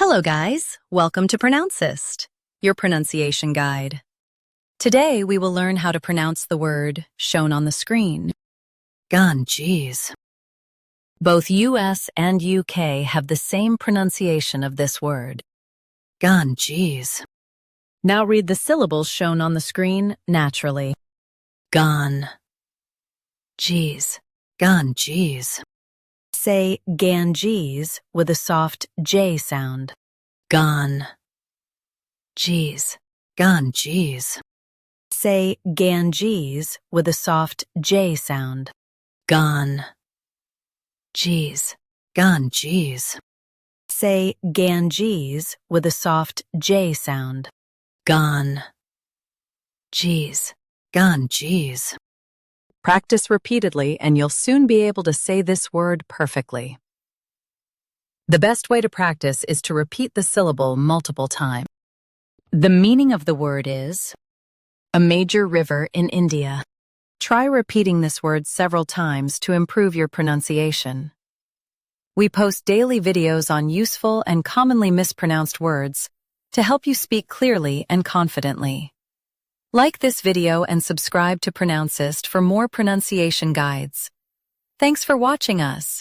Hello guys, welcome to Pronouncist, your pronunciation guide. Today we will learn how to pronounce the word shown on the screen. GANGES. Both US and UK have the same pronunciation of this word. GANGES. Now read the syllables shown on the screen naturally. GANGES. GANGES. Say GANGES with a soft J sound. GANGES. GANGES. Say GANGES with a soft J sound. GANGES. GANGES. Say GANGES with a soft J sound. GANGES. GANGES. Practice repeatedly and you'll soon be able to say this word perfectly. The best way to practice is to repeat the syllable multiple times. The meaning of the word is a major river in India. Try repeating this word several times to improve your pronunciation. We post daily videos on useful and commonly mispronounced words to help you speak clearly and confidently. Like this video and subscribe to Pronouncist for more pronunciation guides. Thanks for watching us.